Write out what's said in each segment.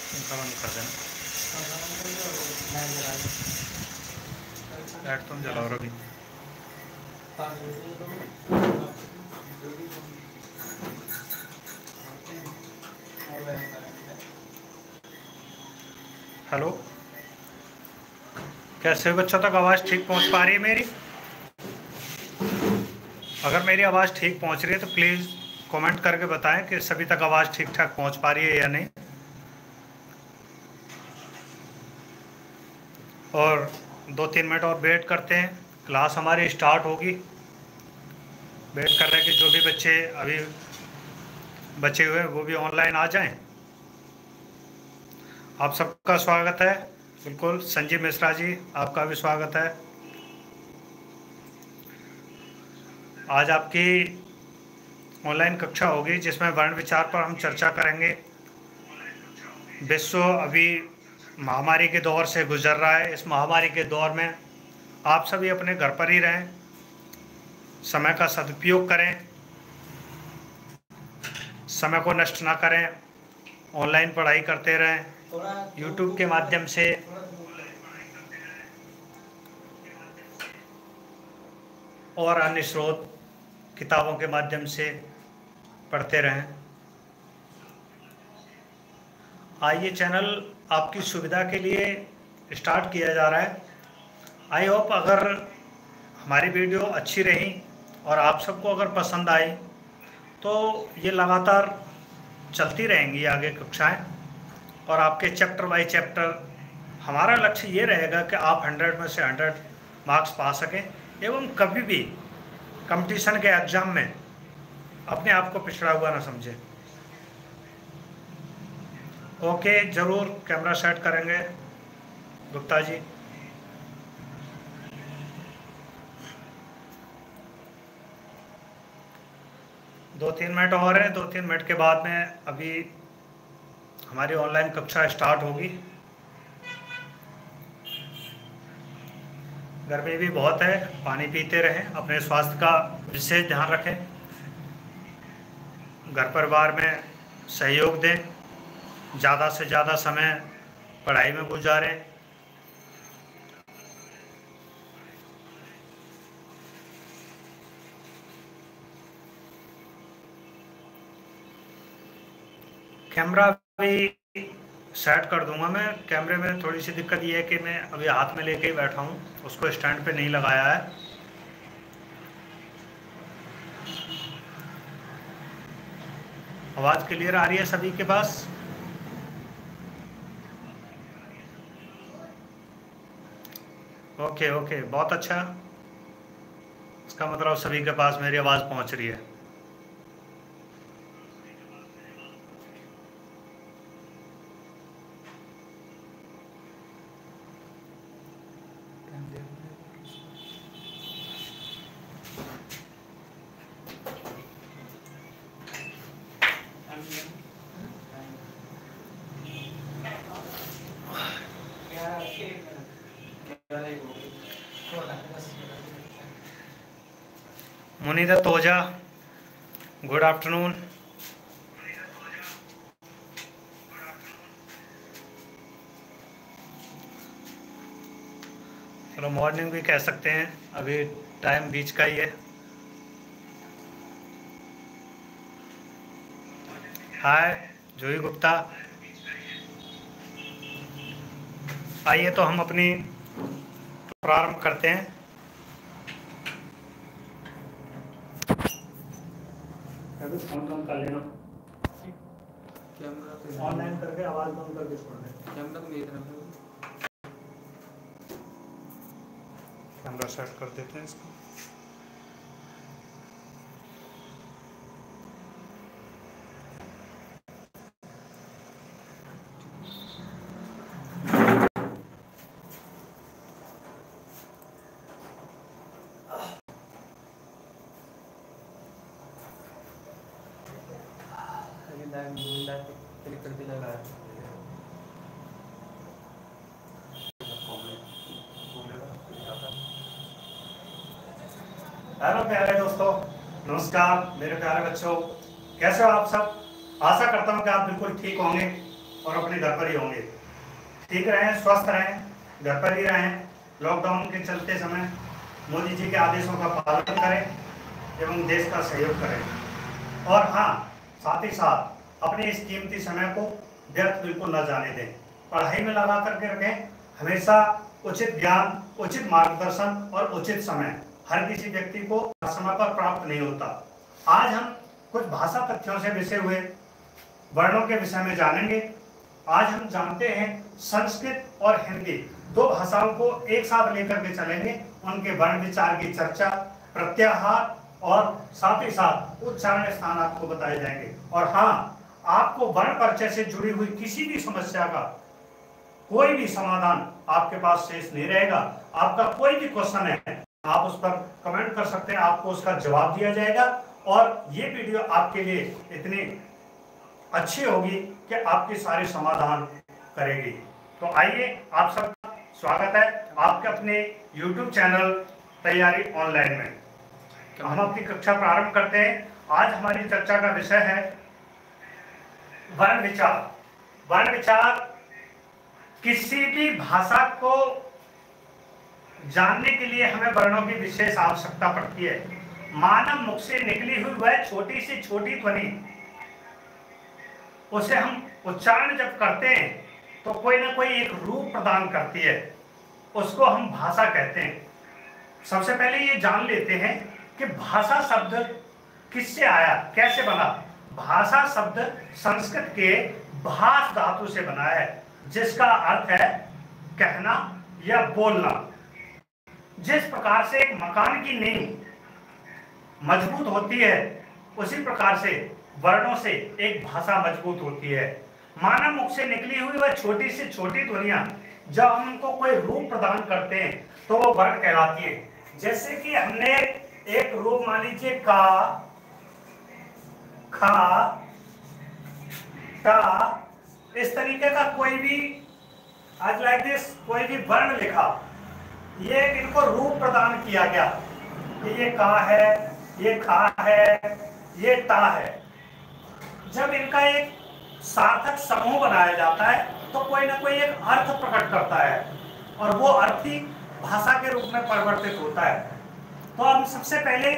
पंखा बंद कर देना। लाइट तुम जलाओ रवि। हेलो, कैसे हो बच्चों? तक आवाज़ ठीक पहुंच पा रही है मेरी? अगर मेरी आवाज़ ठीक पहुंच रही है तो प्लीज़ कमेंट करके बताएं कि सभी तक आवाज़ ठीक ठाक पहुंच पा रही है या नहीं। और 2-3 मिनट और वेट करते हैं, क्लास हमारी स्टार्ट होगी। वेट कर रहे हैं कि जो भी बच्चे अभी बचे हुए हैं वो भी ऑनलाइन आ जाएं। आप सबका स्वागत है। बिल्कुल, संजीव मिश्रा जी आपका भी स्वागत है। आज आपकी ऑनलाइन कक्षा होगी जिसमें वर्ण विचार पर हम चर्चा करेंगे। विश्व अभी महामारी के दौर से गुजर रहा है। इस महामारी के दौर में आप सभी अपने घर पर ही रहें, समय का सदुपयोग करें, समय को नष्ट ना करें, ऑनलाइन पढ़ाई करते रहें, यूट्यूब के माध्यम से और अन्य स्रोत किताबों के माध्यम से पढ़ते रहें। ये चैनल आपकी सुविधा के लिए स्टार्ट किया जा रहा है। आई होप अगर हमारी वीडियो अच्छी रही और आप सबको अगर पसंद आई तो ये लगातार चलती रहेंगी आगे कक्षाएं, और आपके चैप्टर बाय चैप्टर हमारा लक्ष्य ये रहेगा कि आप 100 में से 100 मार्क्स पा सकें एवं कभी भी कंपटीशन के एग्ज़ाम में अपने आप को पिछड़ा हुआ ना समझें। ओके, ज़रूर कैमरा सेट करेंगे गुप्ता जी। दो तीन मिनट और है, 2-3 मिनट के बाद में अभी हमारी ऑनलाइन कक्षा स्टार्ट होगी। गर्मी भी बहुत है, पानी पीते रहें, अपने स्वास्थ्य का विशेष ध्यान रखें, घर परिवार में सहयोग दें, ज़्यादा से ज़्यादा समय पढ़ाई में गुजारें। कैमरा भी सेट कर दूंगा मैं। कैमरे में थोड़ी सी दिक्कत ये है कि मैं अभी हाथ में लेके ही बैठा हूँ, उसको स्टैंड पे नहीं लगाया है। आवाज़ क्लियर आ रही है सभी के पास? ओके ओके, बहुत अच्छा। इसका मतलब सभी के पास मेरी आवाज़ पहुँच रही है। मुनीदा तोजा, गुड आफ्टरनून। चलो मॉर्निंग भी कह सकते हैं, अभी टाइम बीच का ही है। हाय जूही गुप्ता। आइए तो हम अपनी प्रारंभ करते हैं। अभी फोन बंद कर लेना, ऑनलाइन करके आवाज़ बंद करके छोड़ दें। कैमरा सेट कर देते हैं इसको। हेलो प्यारे दोस्तों, नमस्कार मेरे प्यारे बच्चों, कैसे हो आप सब? आशा करता हूँ कि आप बिल्कुल ठीक होंगे और अपने घर पर ही होंगे। ठीक रहें, स्वस्थ रहें, घर पर ही रहें। लॉकडाउन के चलते समय मोदी जी के आदेशों का पालन करें एवं देश का सहयोग करें। और हाँ, साथ ही साथ अपने इस कीमती समय को व्यर्थ बिल्कुल न जाने दें। पढ़ाई में लगा करके रखें। हमेशा उचित ज्ञान, उचित मार्गदर्शन और उचित समय हर किसी व्यक्ति को समय पर प्राप्त नहीं होता। आज हम कुछ भाषा तथ्यों से मिसे हुए वर्णों के विषय में जानेंगे। आज हम जानते हैं संस्कृत और हिंदी दो भाषाओं को एक साथ लेकर के चलेंगे। उनके वर्ण विचार की चर्चा, प्रत्याहार और साथ ही साथ उच्चारण स्थान आपको बताए जाएंगे। और हाँ, आपको वर्ण परिचय से जुड़ी हुई किसी भी समस्या का कोई भी समाधान आपके पास शेष नहीं रहेगा। आपका कोई भी क्वेश्चन है, आप उस पर कमेंट कर सकते हैं, आपको उसका जवाब दिया जाएगा। और ये वीडियो आपके लिए इतनी अच्छी होगी कि आपके सारे समाधान करेगी। तो आइए, आप सबका स्वागत है आपके अपने YouTube चैनल तैयारी ऑनलाइन में। हम अपनी कक्षा प्रारंभ करते हैं। आज हमारी चर्चा का विषय है वर्ण विचार। वर्ण विचार किसी भी भाषा को जानने के लिए हमें वर्णों की विशेष आवश्यकता पड़ती है। मानव मुख से निकली हुई वह छोटी से छोटी ध्वनि, उसे हम उच्चारण जब करते हैं तो कोई ना कोई एक रूप प्रदान करती है, उसको हम भाषा कहते हैं। सबसे पहले ये जान लेते हैं कि भाषा शब्द किससे आया, कैसे बना। भाषा शब्द संस्कृत के भाष धातु से बना है, जिसका अर्थ है कहना या बोलना। जिस प्रकार से एक मकान की नींव मजबूत होती है, उसी प्रकार से वर्णों से एक भाषा मजबूत होती है। मानव मुख से निकली हुई वह छोटी से छोटी ध्वनियां जब हम उनको कोई रूप प्रदान करते हैं तो वो वर्ण कहलाती है। जैसे कि हमने एक रूप मान लीजिए का, खा, टा, इस तरीके का कोई भी आज लाइक दिस कोई भी वर्ण लिखा, ये इनको रूप प्रदान किया गया कि ये का है, ये खा है, ये टा है। जब इनका एक सार्थक समूह बनाया जाता है तो कोई ना कोई एक अर्थ प्रकट करता है और वो अर्थ ही भाषा के रूप में परिवर्तित होता है। तो हम सबसे पहले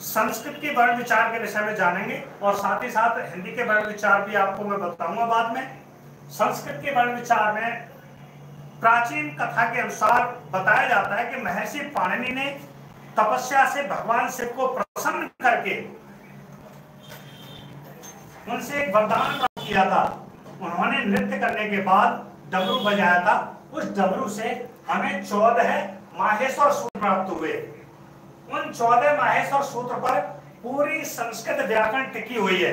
संस्कृत के वर्ण विचार के विषय में जानेंगे और साथ ही साथ हिंदी के वर्ण विचार भी आपको मैं बताऊंगा बाद में। संस्कृत के वर्ण विचार में प्राचीन कथा के अनुसार बताया जाता है कि महर्षि पाणिनि ने तपस्या से भगवान शिव को प्रसन्न करके उनसे एक वरदान प्राप्त किया था। उन्होंने नृत्य करने के बाद डमरू बजाया था। उस डमरू से हमें 14 माहेश्वर सूत्र प्राप्त हुए। उन 14 माहेश्वर सूत्र पर पूरी संस्कृत व्याकरण टिकी हुई है।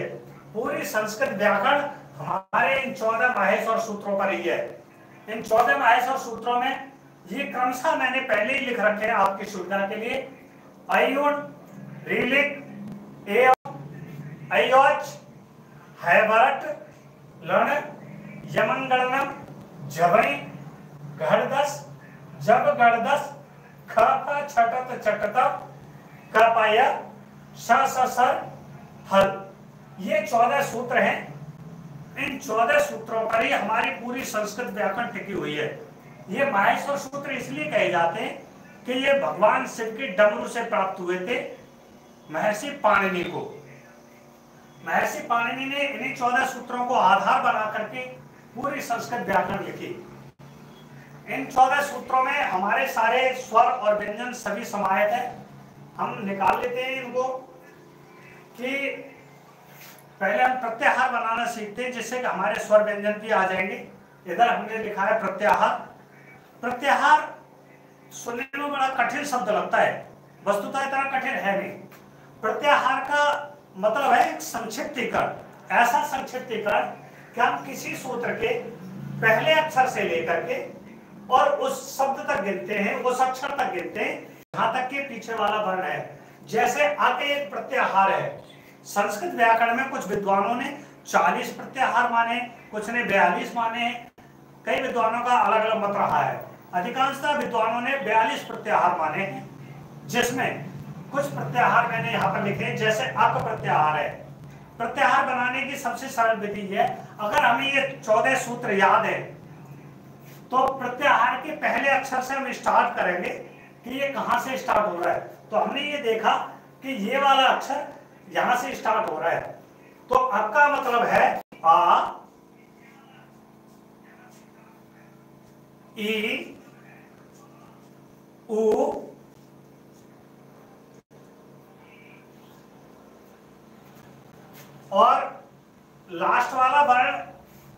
पूरी संस्कृत व्याकरण हमारे इन 14 माहेश्वर सूत्रों पर ही है। इन 14 माहेश्वर सूत्रों में ये क्रमशः मैंने पहले ही लिख रखे हैं आपकी सुविधा के लिए। अयुण, रीलिक, अयोच, हैवर्ट, लण, यमंगणनम, जबई, घड़दस, जब गणदस, खप छटत चटत, कपाय, सर, हल। ये 14 सूत्र हैं। इन 14 सूत्रों पर ही हमारी पूरी संस्कृत व्याकरण टिकी हुई है। ये माहेश्वर सूत्र इसलिए कहे जाते हैं कि ये भगवान शिव के डमरू से प्राप्त हुए थे महर्षि पाणिनि को। महर्षि पाणिनि ने इन्हीं 14 सूत्रों को आधार बना करके पूरी संस्कृत व्याकरण लिखी। इन 14 सूत्रों में हमारे सारे स्वर और व्यंजन सभी समाहित है। हम निकाल लेते हैं इनको कि पहले हम प्रत्याहार बनाना सीखते हैं, जिससे कि हमारे स्वर व्यंजन भी आ जाएंगे। इधर हमने लिखा है प्रत्याहार। प्रत्याहार सुनने में बड़ा कठिन शब्द लगता है, वस्तुतः इतना कठिन है नहीं। प्रत्याहार का मतलब है एक संक्षिप्तीकरण। ऐसा संक्षिप्तीकरण कि हम किसी सूत्र के पहले अक्षर से लेकर के और उस शब्द तक गिनते हैं, उस अक्षर तक गिनते हैं जहां तक के पीछे वाला वर्ण है। जैसे आके एक प्रत्याहार है। संस्कृत व्याकरण में कुछ विद्वानों ने 40 प्रत्याहार माने, कुछ ने 42 माने। कई विद्वानों का अलग अलग मत रहा है। अधिकांशतः विद्वानों ने 42 प्रत्याहार माने हैं, जिसमें कुछ प्रत्याहार मैंने यहाँ पर लिखे, जैसे अक प्रत्याहार है। प्रत्याहार बनाने की सबसे सरल विधि है, अगर हमें ये 14 सूत्र याद है तो प्रत्याहार के पहले अक्षर से हम स्टार्ट करेंगे कि ये कहां से स्टार्ट हो रहा है। तो हमने ये देखा कि ये वाला अक्षर यहां से स्टार्ट हो रहा है, तो अब का मतलब है आ, ई, उ, और लास्ट वाला वर्ण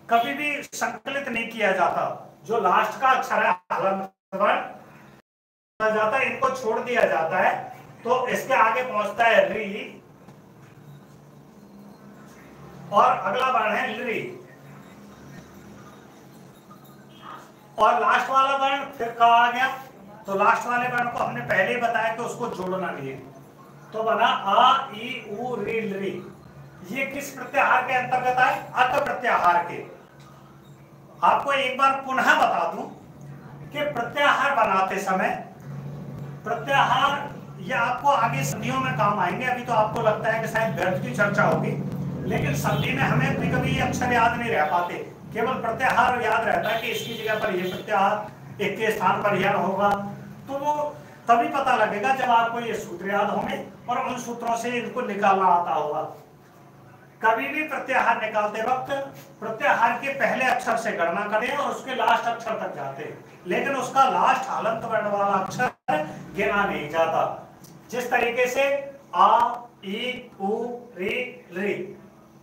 कभी भी संकलित नहीं किया जाता। जो लास्ट का अक्षर है हलंत वर्ण जाता है, इनको छोड़ दिया जाता है, तो इसके आगे पहुंचता है री और अगला वर्ण है ली, और लास्ट वाला वर्ण फिर कहा आ गया। तो लास्ट वाले वर्ण को हमने पहले ही बताया कि उसको जोड़ना नहीं है, तो बना आ, ई, उ, री, ली। ये किस प्रत्याहार के अंतर्गत आए? अक प्रत्याहार के। आपको एक बार पुनः बता दूं कि प्रत्याहार बनाते समय प्रत्याहार ये आपको आगे संधियों में काम आएंगे। अभी तो आपको लगता है कि शायद व्यर्थ की चर्चा होगी, लेकिन संधि में हमें कभी ये अक्षर याद नहीं रह पाते, केवल प्रत्याहार याद रहता है कि इसकी जगह पर ये प्रत्याहार, एक के स्थान पर यह होगा। तो वो तभी पता लगेगा जब आपको ये सूत्र याद होंगे और उन सूत्रों से इनको निकालना आता होगा। कभी भी प्रत्याहार निकालते वक्त प्रत्याहार के पहले अक्षर से गणना करें और उसके लास्ट अक्षर तक जाते हैं, लेकिन उसका लास्ट हलंत वर्ण वाला अक्षर गिना नहीं जाता। जिस तरीके से आ, ई, उ, री, ली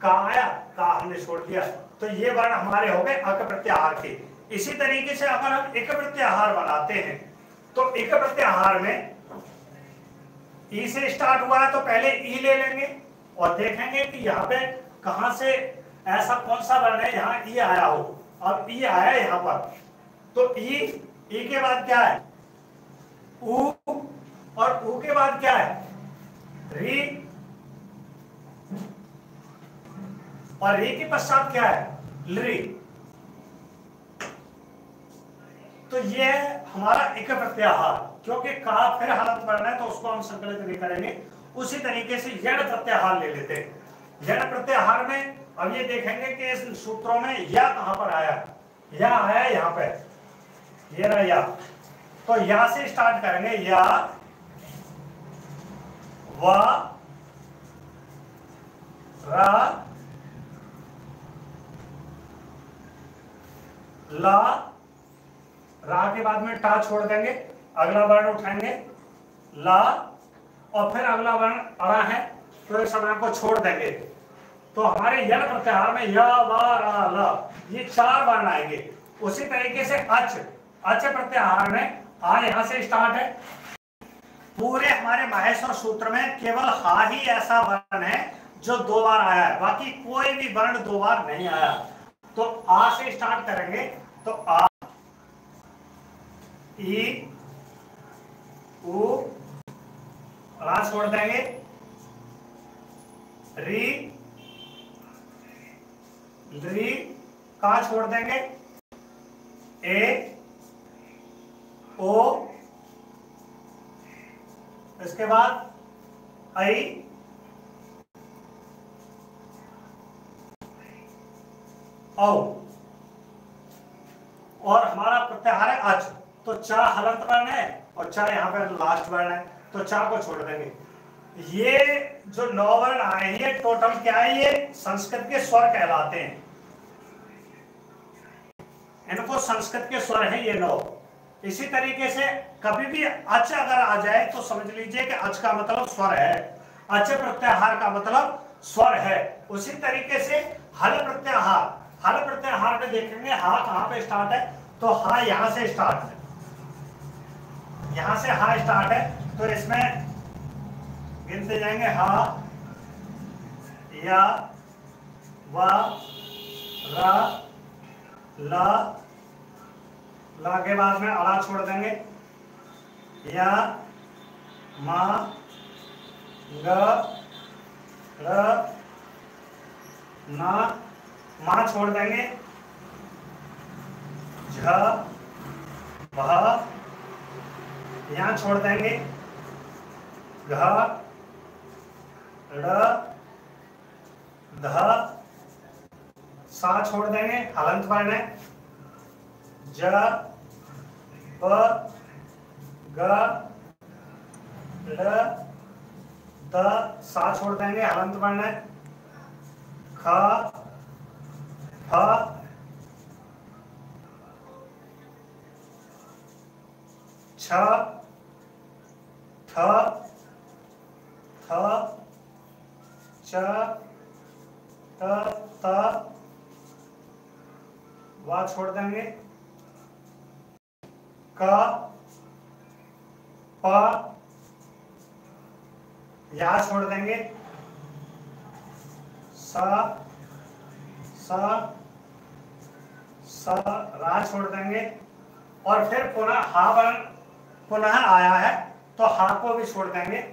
का आया, का हमने छोड़ दिया, तो ये वर्ण हमारे हो गए अक प्रत्याहार के। इसी तरीके से अगर हम एक प्रत्याहार बनाते हैं तो एक प्रत्याहार में ई से स्टार्ट हुआ है तो पहले ई ले लेंगे और देखेंगे कि यहाँ पे कहां से ऐसा कौन सा वर्ण है यहाँ ई आया हो। अब ई आया यहाँ पर, तो ई के बाद क्या है? उ, और उ के बाद क्या है? री, और री के पश्चात क्या है? ली। तो ये हमारा एक प्रत्याहार, क्योंकि का फिर हलंत वर्ण है तो उसको हम संकलित नहीं करेंगे। उसी तरीके से यण प्रत्याहार ले लेते हैं। यण प्रत्याहार में अब ये देखेंगे कि इस सूत्रों में या कहां पर आया? या आया यहाँ पे, ये रहा या। तो या से स्टार्ट करेंगे, या, वा, रा, ला, रा के बाद में टा छोड़ देंगे, अगला वर्ण उठाएंगे ला, और फिर अगला वर्ण अड़ा है तो इस समय को छोड़ देंगे। तो हमारे यण प्रत्याहार में या, वा, रा, ला, ये 4 वर्ण आएंगे। उसी तरीके से अच प्रत्याहार में आ यहां से स्टार्ट है। पूरे हमारे माहेश्वर सूत्र में केवल हा ही ऐसा वर्ण है जो 2 बार आया है, बाकी कोई भी वर्ण 2 बार नहीं आया। तो आ से स्टार्ट करेंगे तो आ, ई, उ, रा छोड़ देंगे, री, ली, का छोड़ देंगे, ए, ओ, इसके बाद आई, औ, और हमारा प्रत्याहार है अच। तो चा हलंत वर्ण है और चा यहाँ पे लास्ट वर्ण है, तो चा को छोड़ देंगे। ये जो 9 वर्ण आए हैं ये टोटल क्या है? ये संस्कृत के स्वर कहलाते हैं। इनको संस्कृत के स्वर हैं ये 9। इसी तरीके से कभी भी अच अगर आ जाए तो समझ लीजिए कि अच का मतलब स्वर है, अच प्रत्याहार का मतलब स्वर है। उसी तरीके से हल प्रत्याहार में देखेंगे हा कहां पे स्टार्ट है, तो हा यहां से स्टार्ट है, यहां से हा स्टार्ट है। तो इसमें गिनते जाएंगे हा, या, वा, रा, ला, ला के बाद में अड़ा छोड़ देंगे, या, मा, ग, र, ना, मा छोड़ देंगे, झ, भ, यहां छोड़ देंगे, घ, ड़, ध, सा छोड़ देंगे, हलंत वर्ण है। ज, प, ग, ल, द, सा छोड़ देंगे, हलंत वर्ण है। ख, फ, छ, थ, थ, च, त, त, वा छोड़ देंगे। क, प, या छोड़ देंगे। स, स, स, रा छोड़ देंगे। और फिर पुनः हा वर्ण पुनः आया है तो हा को भी छोड़ देंगे।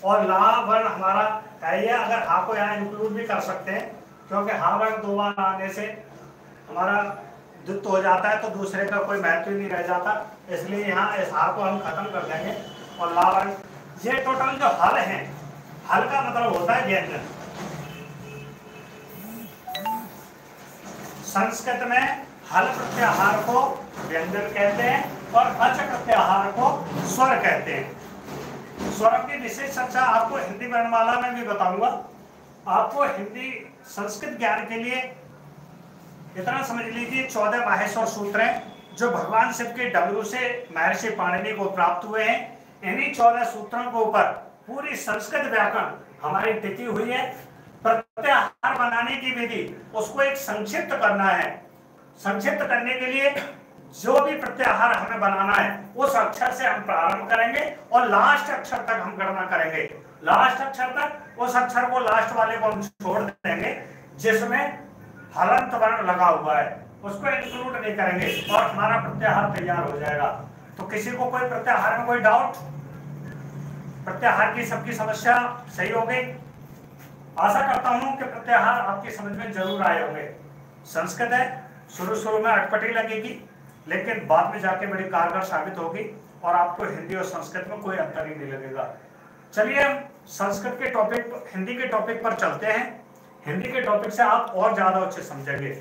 और ला वर्ण हमारा है ये, अगर हा को यहाँ इंक्लूड भी कर सकते हैं, क्योंकि हा वर्ण दो बार आने से हमारा द्वित्व हो जाता है तो दूसरे का कोई महत्व नहीं रह जाता, इसलिए यहाँ इस हा को हम खत्म कर देंगे। और ला वर्ण, ये टोटल जो हल है, हल का मतलब होता है व्यंजन। संस्कृत में हल प्रत्याहार को व्यंजन कहते हैं और अच प्रत्याहार को स्वर कहते हैं। स्वर की विशेष चर्चा आपको हिंदी वर्णमाला में भी बताऊंगा। आपको हिंदी संस्कृत ज्ञान के लिए इतना समझ लीजिए 14 माहेश्वर सूत्र हैं जो भगवान शिव के डमरू से महर्षि पाणिनि को प्राप्त हुए हैं। इन्हीं 14 सूत्रों के ऊपर पूरी संस्कृत व्याकरण हमारी टिकी हुई है। प्रत्याहार बनाने की विधि, उसको एक संक्षिप्त करना है। संक्षिप्त करने के लिए जो भी प्रत्याहार हमें बनाना है उस अक्षर से हम प्रारंभ करेंगे और लास्ट अक्षर तक हम गणना करेंगे। लास्ट अक्षर तक, उस अक्षर को लास्ट वाले को हम छोड़ देंगे जिसमें हलंत वर्ण लगा हुआ है, उसको इंक्लूड नहीं करेंगे और हमारा प्रत्याहार तैयार हो जाएगा। तो किसी को कोई प्रत्याहार में कोई डाउट? प्रत्याहार की सबकी समस्या सही हो गई? आशा करता हूं कि प्रत्याहार आपकी समझ में जरूर आए होंगे। संस्कृत है, शुरू में अटपटी लगेगी लेकिन बाद में जाके बड़ी कारगर साबित होगी और आपको हिंदी और संस्कृत में कोई अंतर ही नहीं लगेगा। चलिए हम संस्कृत के टॉपिक, हिंदी के टॉपिक पर चलते हैं। हिंदी के टॉपिक से आप और ज्यादा अच्छे समझेंगे।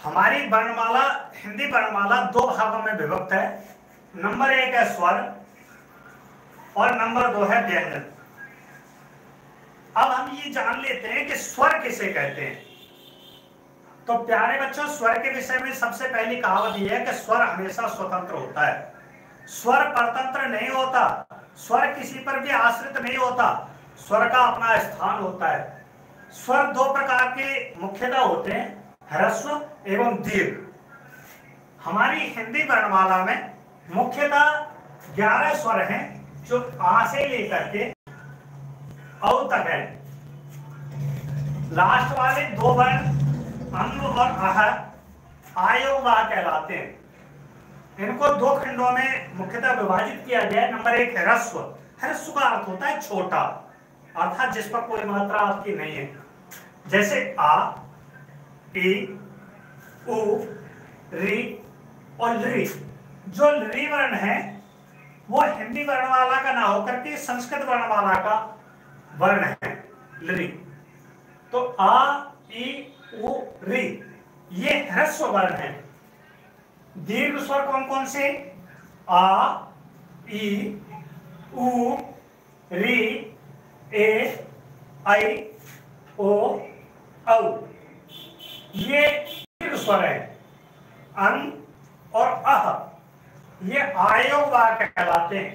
हमारी वर्णमाला, हिंदी वर्णमाला दो भागों में विभक्त है। नंबर 1 है स्वर और नंबर 2 है व्यंजन। अब हम ये जान लेते हैं कि स्वर किसे कहते हैं। तो प्यारे बच्चों, स्वर के विषय में सबसे पहली कहावत यह है कि स्वर हमेशा स्वतंत्र होता है। स्वर परतंत्र नहीं होता, स्वर किसी पर भी आश्रित नहीं होता, स्वर का अपना स्थान होता है। स्वर दो प्रकार के मुख्यतः होते हैं, ह्रस्व एवं दीर्घ। हमारी हिंदी वर्णमाला में मुख्यतः 11 स्वर हैं जो आ से लेकर के औ तक है। लास्ट वाले दो वर्ण अंग और अह आयोग वा कहलाते हैं। इनको दो खंडों में मुख्यतः विभाजित किया गया है। नंबर 1 ह्रस्व। ह्रस्व का अर्थ होता है छोटा, अर्थात जिस पर कोई मात्रा आपकी नहीं है, जैसे आ, ई, उ, री और लृ। जो लृ वर्ण है वो हिंदी वर्णमाला का ना होकर के संस्कृत वर्णमाला का वर्ण है लृ। तो आ, ई, उ, री ये ह्रस्व वर्ण है। दीर्घ स्वर कौन कौन से? आ, ई, उ, री, ए, आई, ओ, औ। ये दीर्घ स्वर है। अं और अह ये आयोग वाक्य कहलाते हैं।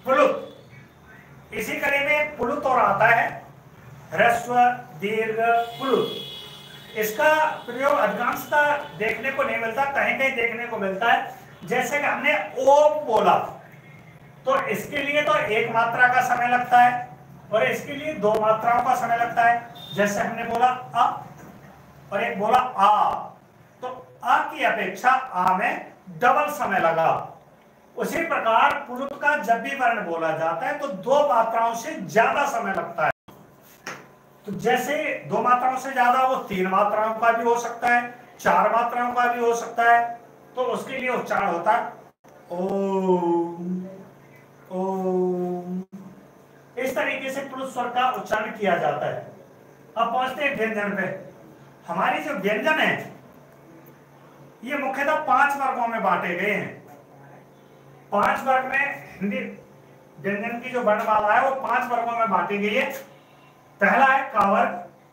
प्लुत, इसी कड़ी में प्लुत और आता है, ह्रस्व दीर्घ प्लुत। इसका प्रयोग अधिकांशतः देखने को नहीं मिलता, कहीं कहीं देखने को मिलता है। जैसे कि हमने ओम बोला तो इसके लिए तो एक मात्रा का समय लगता है और इसके लिए दो मात्राओं का समय लगता है। जैसे हमने बोला अ और एक बोला आ, तो आ की अपेक्षा आ में डबल समय लगा। उसी प्रकार पुरुष का जब भी वर्ण बोला जाता है तो दो मात्राओं से ज्यादा समय लगता है। तो जैसे दो मात्राओं से ज्यादा वो 3 मात्राओं का भी हो सकता है, 4 मात्राओं का भी हो सकता है। तो उसके लिए उच्चारण होता है ओम ओम। इस तरीके से पुरुष स्वर का उच्चारण किया जाता है। अब पहुंचते हैं व्यंजन पे। हमारी जो व्यंजन है ये मुख्यतः 5 वर्गों में बांटे गए हैं। 5 वर्ग में हिंदी व्यंजन की जो वर्णमाला है वो 5 वर्गों में बांटी गई है। पहला है का वर्ग।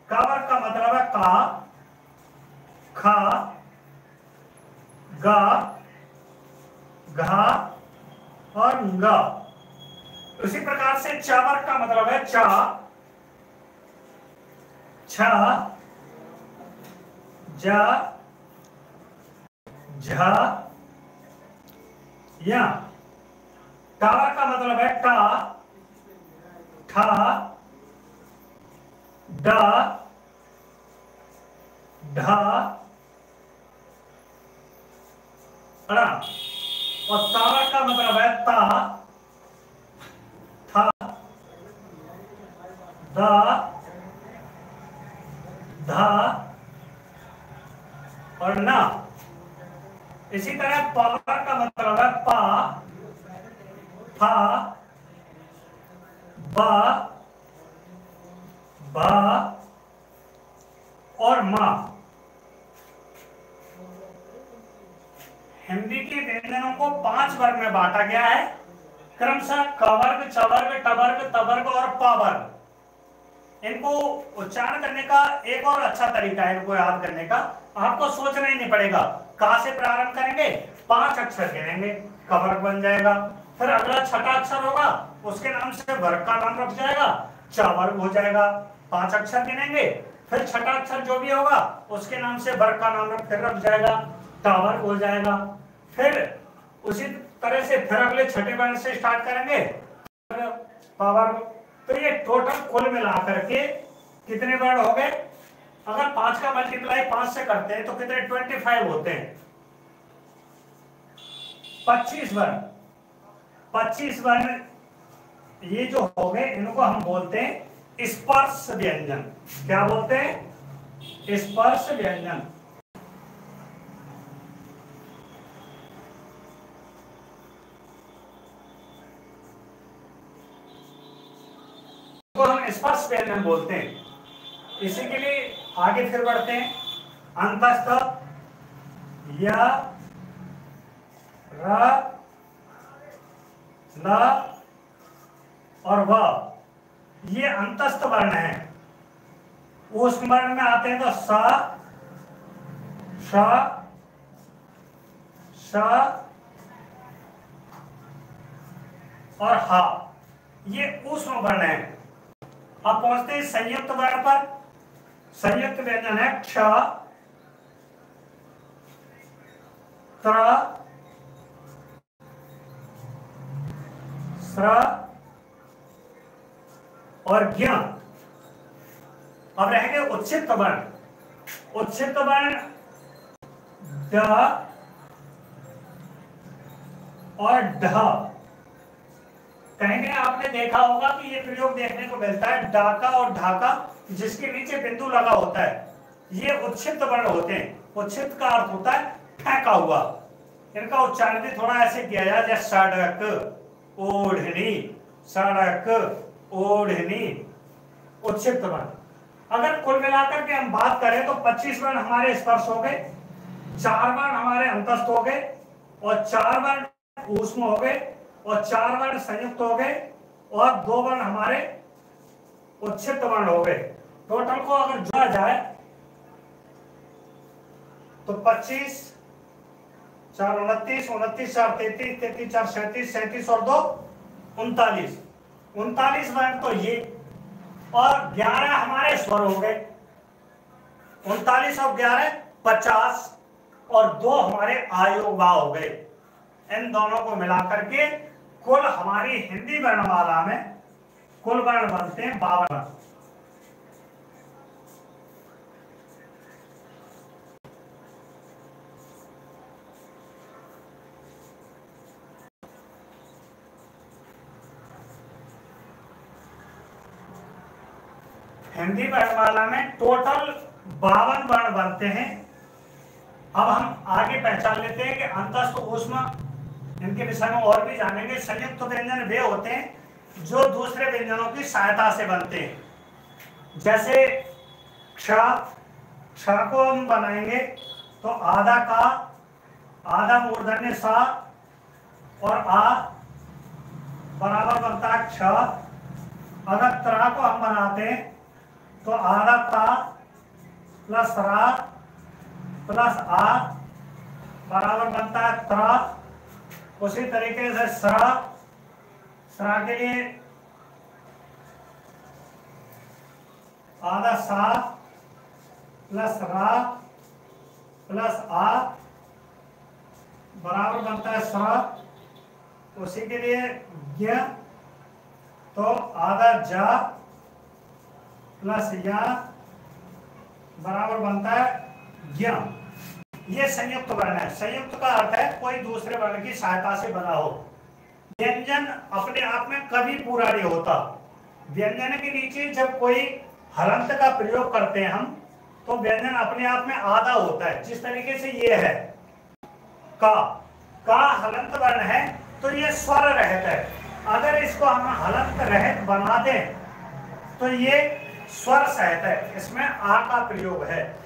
का वर्ग का मतलब है का, खा, गा, घा और गा। उसी प्रकार से चा वर्ग का मतलब है चा, छा, जा, झा, या। टा वर्ग का मतलब है टा, ठा, डा, ढा, अड़ा। और ता वर्ग का मतलब है ता, था, दा, धा और ना। इसी तरह पा वर्ग का मतलब है पा, फा, बा, भा और मां। हिंदी के व्यंजनों को 5 वर्ग में बांटा गया है, क्रमशः क वर्ग, च वर्ग, ट वर्ग, त वर्ग और पा वर्ग। इनको उच्चारण करने का एक और अच्छा तरीका है इनको याद करने का, आपको सोचना ही नहीं पड़ेगा। का से प्रारंभ करेंगे, 5 अक्षर गिनेंगे, क वर्ग बन जाएगा। फिर अगला छठा अक्षर होगा, उसके नाम से वर्ग का नाम रख जाएगा, च वर्ग हो जाएगा। 5 अक्षर गिनेंगे, फिर छठा अक्षर जो भी होगा उसके नाम से वर्ग का नाम फिर रख जाएगा, ट वर्ग हो जाएगा। फिर उसी तरह से फिर अगले छठे वर्ण से स्टार्ट करेंगे, पा वर्ग। तो ये टोटल कुल मिलाकर के कितने वर्ण हो गए? अगर 5 का मल्टीप्लाई 5 से करते हैं तो कितने 25 होते हैं। 25 वर्ण। 25 वर्ण ये जो हो गए इनको हम बोलते हैं स्पर्श व्यंजन। क्या बोलते हैं? स्पर्श व्यंजन। तो हम स्पर्श व्यंजन बोलते हैं। इसी के लिए आगे फिर बढ़ते हैं। अंतस्थ, या, र, ल और व, ये अंतस्थ वर्ण है। उस वर्ण में आते हैं तो सा, श, श और हा, ये ऊष्म वर्ण है। अब पहुंचते हैं संयुक्त वर्ण पर। संयुक्त व्यंजन है क्ष, त्र, स्र और ज्ञ। अब रह गए उच्छिष्ट वर्ण। उच्छिष्ट वर्ण ड और ढ। कहीं आपने देखा होगा कि ये प्रयोग देखने को मिलता है, डाका और ढाका, जिसके नीचे बिंदु लगा होता है, ये उच्छिष्ट वर्ण होते हैं। उच्छिष्ट का अर्थ होता है फेंका हुआ। इनका उच्चारण भी थोड़ा ऐसे किया जाए जैसे सड़क, ओढ़नी, सड़क, ओढ़नी, उच्छिष्ट वर्ण। अगर कुल मिलाकर के हम बात करें तो 25 वर्ण हमारे स्पर्श हो गए, 4 वर्ण हमारे अंतस्थ हो गए और 4 वर्ण ऊष्म हो गए और 4 वर्ण संयुक्त हो गए और 2 वर्ण हमारे उच्छिष्ट वर्ण हो गए। टोटल को अगर जोड़ा जाए तो 25, 4 29, 29 4 33, 33 4 37, 37 और 2 39। 39 वर्ण तो ये, और 11 हमारे स्वर हो गए। 39 और 11 50 और 2 हमारे आयोगा हो गए। इन दोनों को मिलाकर के कुल हमारी हिंदी वर्णमाला में कुल वर्ण बनते हैं 52। हिंदी वर्णमाला में टोटल 52 वर्ण बनते हैं। अब हम आगे पहचान लेते हैं कि अंतस्थ, ऊष्म, इनके विषय में और भी जानेंगे। संयुक्त व्यंजन वे होते हैं जो दूसरे व्यंजनों की सहायता से बनते हैं। जैसे क्ष, क्ष को हम बनाएंगे तो आधा का, आधा मूर्धन्य सा और आ बराबर बनता है क्ष। अगर त्रा को हम बनाते हैं तो आधा ता प्लस रा प्लस आ बराबर बनता है त्रा। उसी तरीके से सरा, सरा के लिए आधा सा प्लस रा प्लस आ बराबर बनता है सरा। उसी के लिए ज्ञ, तो आधा जा प्लस या बराबर बनता है ज्ञ। ये संयुक्त वर्ण है। संयुक्त का अर्थ है कोई दूसरे वर्ण की सहायता से बना हो। व्यंजन अपने आप में कभी पूरा नहीं होता। व्यंजन के नीचे जब कोई हलंत का प्रयोग करते हैं हम, तो व्यंजन अपने आप में आधा होता है। जिस तरीके से ये है का हलंत वर्ण है तो ये स्वर रहित है। अगर इसको हम हलंत रहित बना दें तो ये स्वर सहित है। इसमें आ का प्रयोग है,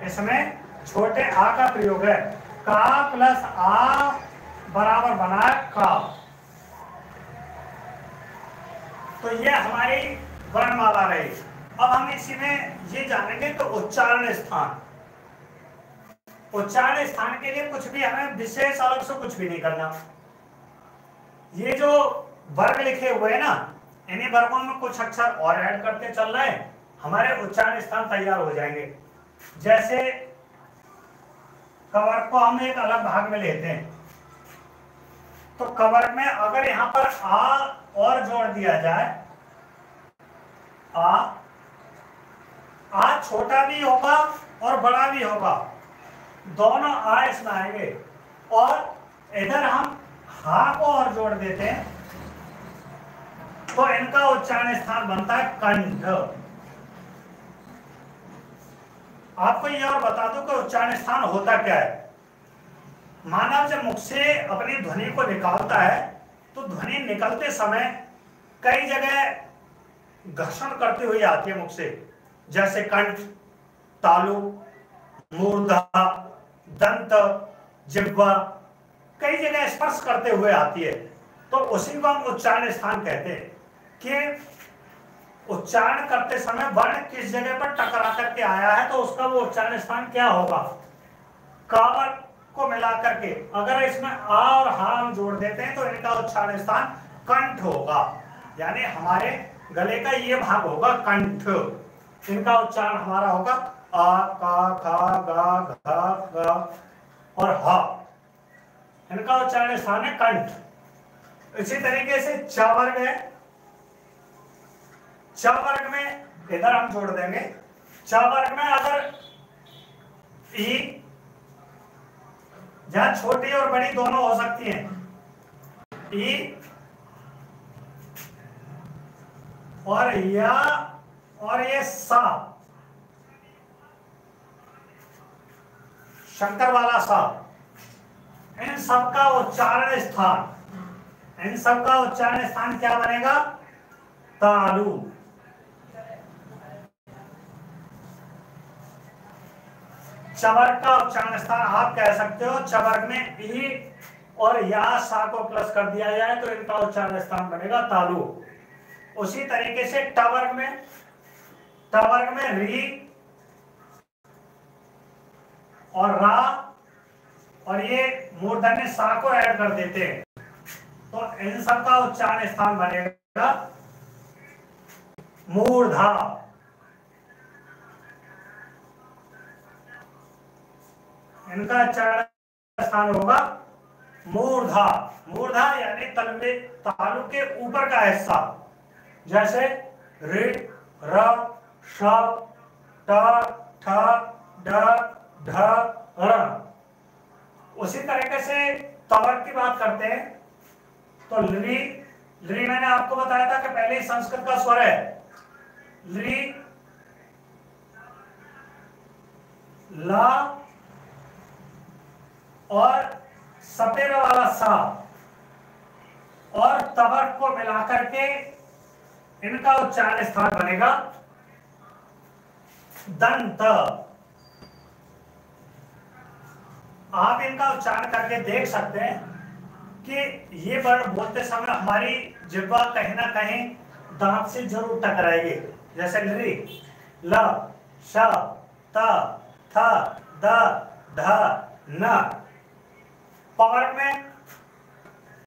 इसमें छोटे आ का प्रयोग है। का प्लस आ बराबर बना है का। तो ये हमारी वर्णमाला रही। अब हम इसी में ये जानेंगे तो उच्चारण स्थान। उच्चारण स्थान के लिए कुछ भी हमें विशेष अलग से कुछ भी नहीं करना। ये जो वर्ग लिखे हुए हैं ना, इन्हीं वर्गों में कुछ अक्षर और ऐड करते चल रहे हैं, हमारे उच्चारण स्थान तैयार हो जाएंगे। जैसे कवर्ग को हम एक अलग भाग में लेते हैं, तो कवर्ग में अगर यहां पर आ और जोड़ दिया जाए, आ छोटा भी होगा और बड़ा भी होगा, दोनों आ इसमें आएंगे। और इधर हम हा को और जोड़ देते हैं तो इनका उच्चारण स्थान बनता है कंठ। आपको यह और बता दूं कि उच्चारण स्थान होता क्या है। मानव जब मुख से अपनी ध्वनि को निकालता है तो ध्वनि निकलते समय कई जगह घर्षण करती हुई आती है मुख से। जैसे कंठ, तालु, मूर्धा, दंत, जिह्वा, कई जगह स्पर्श करते हुए आती है। तो उसी को हम उच्चारण स्थान कहते हैं कि उच्चारण करते समय वर्ण किस जगह पर टकरा करके आया है तो उसका वो उच्चारण स्थान क्या होगा। कावर को मिलाकर के अगर इसमें आ और हा हम जोड़ देते हैं तो इनका उच्चारण स्थान कंठ होगा। यानी हमारे गले का ये भाग होगा कंठ। इनका उच्चारण हमारा होगा आ, का, खा, गा, घा, गा और हा। इनका उच्चारण स्थान है कंठ। इसी तरीके से च वर्ग है। च वर्ग में इधर हम जोड़ देंगे। च वर्ग में अगर ई, जहां छोटी और बड़ी दोनों हो सकती हैं, ई और या और ये सा, शंकर वाला सा, इन सब का उच्चारण स्थान, इन सब का उच्चारण स्थान क्या बनेगा, तालु। चवर्ग का उच्चारण स्थान आप कह सकते हो, चवर्ग में ई और या सा को प्लस कर दिया जाए तो इनका उच्चारण स्थान बनेगा तालु। उसी तरीके से टवर्ग में री और रा और ये मूर्धन्य सा को ऐड कर देते हैं तो इन सब का उच्चारण स्थान बनेगा मूर्धा। इनका उच्चारण स्थान होगा मूर्धा। मूर्धा यानी तलवे, तालु के ऊपर का हिस्सा। जैसे ऋ, र, श, ट, ठ, ड, ढ, र। उसी तरीके से तवर्ग की बात करते हैं तो लि, लि मैंने आपको बताया था कि पहले ही संस्कृत का स्वर है। लि, ला और सपेरा वाला सा, और तवर्क को मिलाकर के इनका उच्चारण स्थान बनेगा दंत। आप इनका उच्चारण करके देख सकते हैं कि ये वर्ण बोलते समय हमारी जिह्वा कहीं ना कहीं दांत से जरूर टकराएगी। जैसे रि, ल, श, त, थ, द, ध, न। पवर्क में